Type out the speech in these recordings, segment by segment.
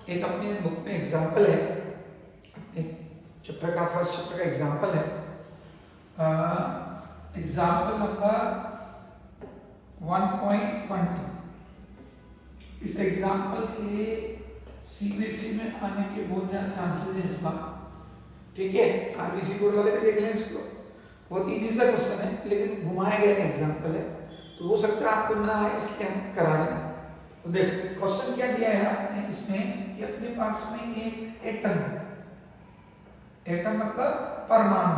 एक अपने बुक में एग्जाम्पल है, अपने चैप्टर का फर्स्ट चैप्टर का एग्जाम्पल है, एग्जाम्पल नंबर 1.12। इस एग्जाम्पल के सीबीएसई में आने के बहुत ज़्यादा चांसेस है इस बार, ठीक है। आरबीसी बोर्ड वाले भी देख लें इसको, बहुत इजी सा क्वेश्चन है लेकिन घुमाया गया एग्जाम्पल है, तो हो सकता है आपको ना आए इसलिए हम करा रहे हैं। तो देखो क्वेश्चन क्या दिया है आपने इसमें कि अपने पास में एक एटम, एटम मतलब परमाणु,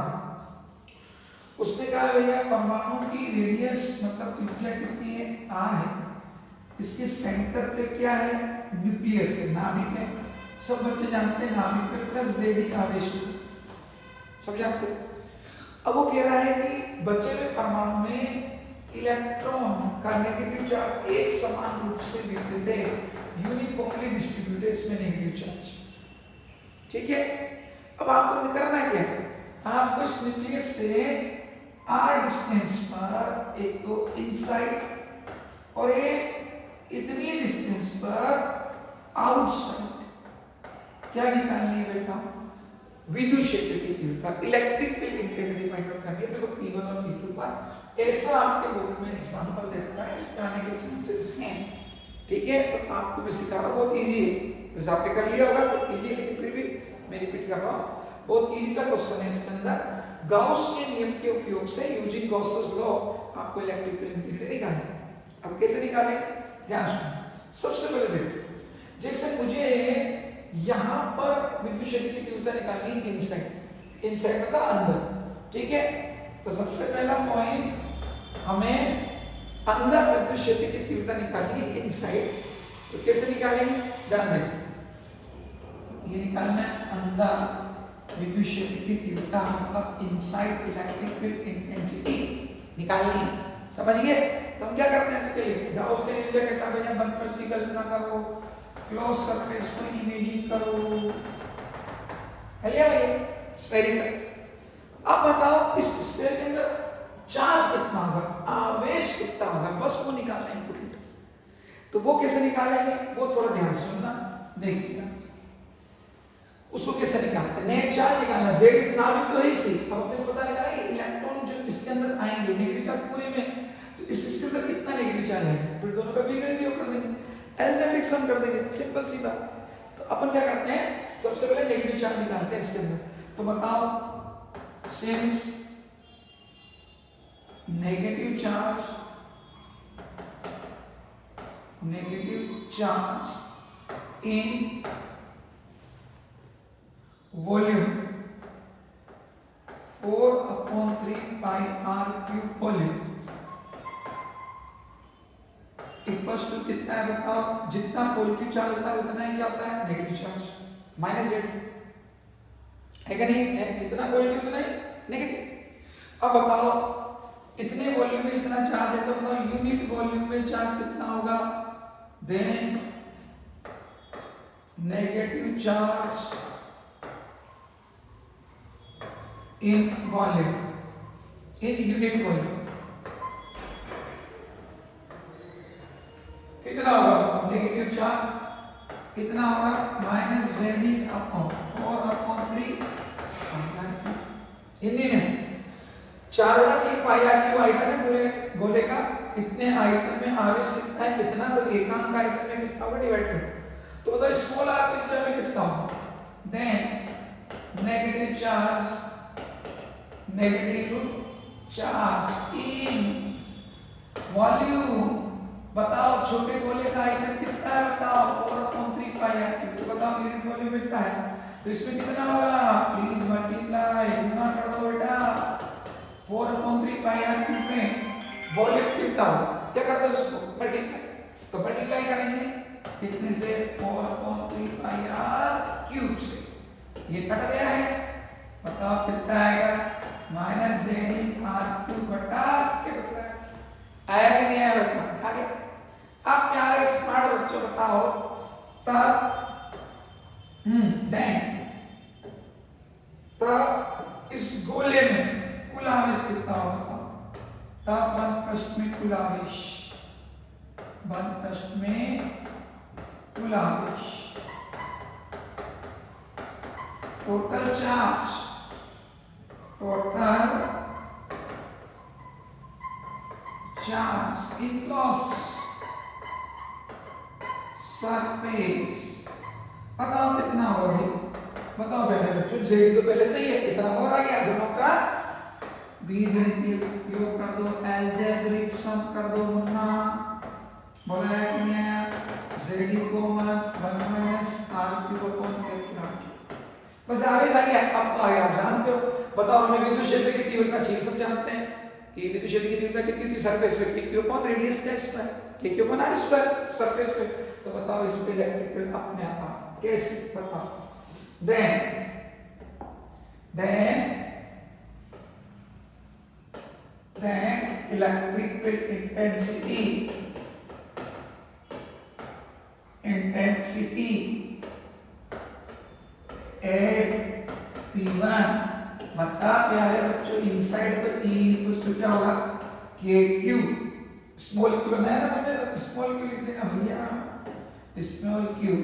उसने कहा भैया परमाणु की रेडियस मतलब त्रिज्या कितनी है, r है, इसके सेंटर पे क्या है, न्यूक्लियस है, नाभिक है, सब बच्चे जानते हैं नाभिक पे प्लस जेडी आवेश, सब जानते हैं। अब वो कह रहा है कि बचे हुए परमाणु में इलेक्ट्रॉन का नेगेटिव चार्ज एक समान रूप से वितरित है, यूनिफॉर्मली डिस्ट्रीब्यूटेड, इसमें नेगेटिव चार्ज, ठीक है। अब आपको करना क्या है, आपको इस न्यूक्लियस से r डिस्टेंस पर एक तो इनसाइड और एक इतनी डिस्टेंस पर आउटसाइड क्या निकालनी है बेटा, विद्युत क्षेत्र की तीव्रता, electric field intensity find out करनी है। देखो P1 और P2 पर ऐसा आपके बुक में एग्जांपल देता है, इसके आने के चांसेस हैं, ठीक है। तो आपको मैं सिखा रहा हूं, बहुत इजी है, वैसे आपने कर लिया होगा तो इजी है, लेकिन फिर भी मैं रिपीट कर रहा हूं, बहुत इजी सा क्वेश्चन है। इसके अंदर गाउस के नियम के उपयोग से यूजिंग गॉसेस लॉ आपको इलेक्ट्रिक फील्ड इंटेंसिटी निकालनी है। अब कैसे निकालें, ध्यान सुनो। सबसे पहले देखो, जैसे मुझे यहां पर विद्युत क्षेत्र की तीव्रता निकालनी है इनसाइड, इनसाइड मतलब अंदर, ठीक है। तो सबसे पहला पॉइंट हमें अंदर विद्युत क्षेत्र की तीव्रता निकालनी है इनसाइड, तो कैसे निकालेंगे, ध्यान दें, ये निकालना है अंदर विद्युत क्षेत्र की तीव्रता मतलब इनसाइड इलेक्ट्रिक फील्ड इंटेंसिटी निकालनी है, समझ गए। तो हम क्या करते हैं इसके लिए, गाउस के नियम क्या कहता है भैया, बंद की कल्पना करो, क्लोज सरफेस को इमेजिन करो, चलिए भैया स्फेरिकल। अब बताओ इस स्फीयर के अंदर चार्ज कितना होगा, आवेश कितना होगा, बस वो निकालना इंपॉर्टेंट। तो वो कैसे निकालेंगे, वो थोड़ा ध्यान से सुनना, देखिए उसको कैसे निकालते हैं। नेट चार्ज निकालना, z इतना भी तो है इसी, अब अपने को पता लगा इलेक्ट्रॉन जो इसके अंदर आएंगे नेगेटिव चार्ज पूरे में, तो इसके अंदर कितना नेगेटिव चार्ज है, फिर दोनों का बीजगणितीय कर देंगे, अलजेब्रिक सम कर देंगे, सिंपल सी बात। तो अपन क्या करते हैं, सबसे पहले नेगेटिव चार्ज निकालते हैं इसके अंदर। तो बताओ, since negative charge in volume 4/3 pi r cube volume equals to कितना है बताओ, जितना पॉजिटिव चार्ज होता है उतना ही क्या होता है, नेगेटिव चार्ज, माइनस जेड है क्या नहीं है, जितना पॉजिटिव उतना ही नेगेटिव। अब बताओ इतने वॉल्यूम में इतना चार्ज है, तो बताओ यूनिट वॉल्यूम में चार्ज कितना होगा, then negative charge in volume, in unit volume कितना होगा, नेगेटिव चार्ज कितना होगा, माइनस जेडी अपॉन 4/3 हिंदी में 4/3 पाई आर क्यूब आयतन है पूरे गोले का, इतने आयतन में आवेश कितना है, कितना, तो एकांक आयतन में कितना होगा डिवाइड कर, तो बताओ स्मॉल आर त्रिज्या में कितना होगा, then negative charge in volume, बताओ छोटे गोले का आयतन कितना है बताओ, 4/3 पाई आर क्यूब, तो बताओ यूनिट वॉल्यूम कितना है, तो इसमें कितना होगा, प्लीज मल्टीप्लाई, गुना कर दो बेटा, 4/3 पाई आर क्यूब में वॉल्यूम कितना होगा, क्या करते हो उसको मल्टीप्लाई, तो मल्टीप्लाई करेंगे कितने से, 4/3 पाई आर क्यूब से, ये कट गया है, बताओ कितना आएगा, माइनस जेडी आर क्यूब बटा क्या बता आया कि नहीं आया बता, आगे आप प्यारे स्मार्ट बच्चों बताओ, तब तब इस गोले में कुल आवेश कितना होगा, तब बंद प्रश्न में कुल आवेश, बंद प्रश्न में कुल आवेश टोटल चार्ज इनक्रॉस सरफेस, बताओ कितना हो भाई, बताओ पहले बच्चों, जेड तो पहले सही है, इतना और आ गया, दोनों का बीजगणितीय योग कर दो, अलजेब्रिक सम कर दो, मुन्ना बोला है कि Z common 1 minus R cube upon F, बस आगे आ गया। अब तो आगे आप जानते हो, बताओ हमें विद्युत क्षेत्र की तीव्रता चाहिए, सब जानते हैं कि विद्युत क्षेत्र की तीव्रता कितनी थी सरफेस पे, के क्यू अपॉन रेडियस का square, K Q upon R square surface पे, तो बताओ इस पे इलेक्ट्रिक फील्ड अपने आप कैसे, बताओ। Then electric field intensity at P1, बता प्यारे बच्चों, इनसाइड तो E इक्वल टू क्या होगा, KQ, स्मॉल क्यू बनाया ना मैंने, स्मॉल क्यू लिख देगा भैया, स्मॉल क्यू,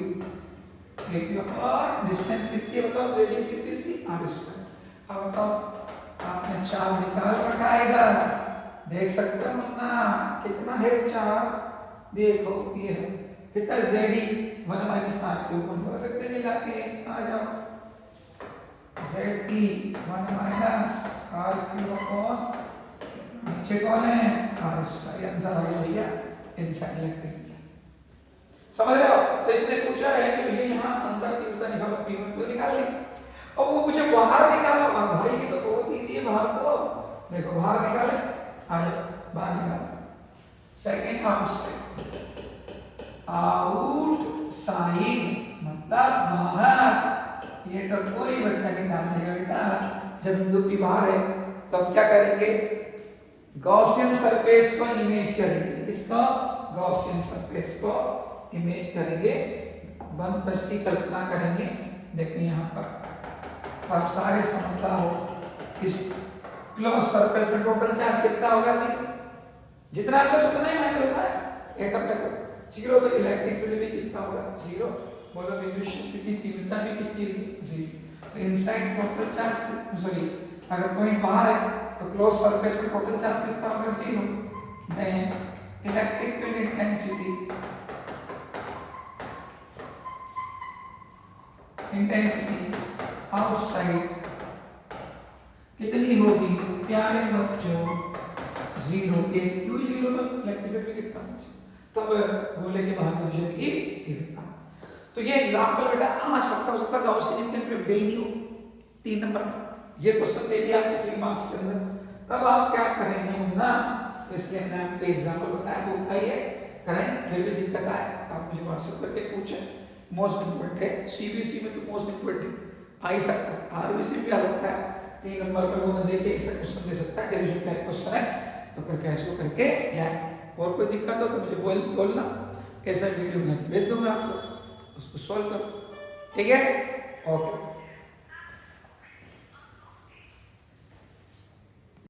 KQ और डिस्टेंस कितनी है बताओ, रेडियस कितनी इसकी, r स्क्वायर। अब बताओ आपने चार्ज निकाल रखा है इधर, देख सकते हो मुन्ना कितना है चार्ज, देखो ये है कितना, ZE 1 माइनस आर क्यूब, रख देने लाके आ जाओ, ZE 1 minus R cube upon, नीचे कौन है, आर स्क्वायर, आंसर आ गया भैया इनसाइड इलेक्ट्रिक फील्ड, समझ रहे हो। तो इसने पूछा है कि भैया यहाँ अंदर तीव्रता निकालो, P1 को निकाल ली, और वो मुझे बाहर निकालो, भाई ये तो बहुत इजी है, बाहर को देखो, बाहर निकाले, आ जाओ बाहर निकालो, सेकंड आउटसाइड मतलब बाहर, ये तो कोई बच्चा निकाल देगा बेटा, जब बिंदु P बाहर है तब क्या करेंगे, गॉसियन सरफेस को इमेज करेंगे, इसका गॉसियन सरफेस को इमेज करेंगे, बंद पृष्ठ की कल्पना करेंगे, देखिए यहाँ पर आप सारे समझता हो, इस क्लोज सरफेस में टोटल चार्ज कितना होगा जी, जितना प्लस उतना ही माइनस होता है, एटम तक जीरो, तो इलेक्ट्रिक फील्ड भी कितना होगा, जीरो, बोलो विद्युत क्षेत्र की तीव्रता भी कितनी होगी, जीरो। तो इनसाइड टोटल चार्ज, सॉरी अगर पॉइंट बाहर है तो क्लोज सरफेस पे टोटल चार्ज कितना होगा, zero. Then electric field intensity outside कितनी होगी प्यारे बच्चों, जीरो, एक क्यों जीरो, तो इलेक्ट्रिक फील्ड भी कितना होगा, तब गोले के बाहर पोजीशन की तीव्रता। तो ये एग्जांपल बेटा आ सकता हो सकता गॉस के नियम के प्रयोग दे ही नहीं हो, 3 नंबर में ये क्वेश्चन दे दिया आपको 3 मार्क्स के अंदर, तब आप क्या करेंगे ना, तो इसके अंदर आपको एग्जांपल बताया वो उठाइए करें, फिर भी दिक्कत आए आप मुझे व्हाट्सएप करके पूछें, मोस्ट इंपोर्टेंट है, सीबीएसई में तो मोस्ट इंपोर्टेंट आ ही सकता है, आरबीसी भी आ सकता है, 3 नंबर पे वो दे के इसका क्वेश्चन दे सकता है, डिवीजन टाइप क्वेश्चन है, तो करके इसको करके जाए। और कोई दिक्कत हो तो मुझे बोलना, ऐसा वीडियो बना के भेज दूंगा आपको, उसको सॉल्व करो, ठीक है, ओके।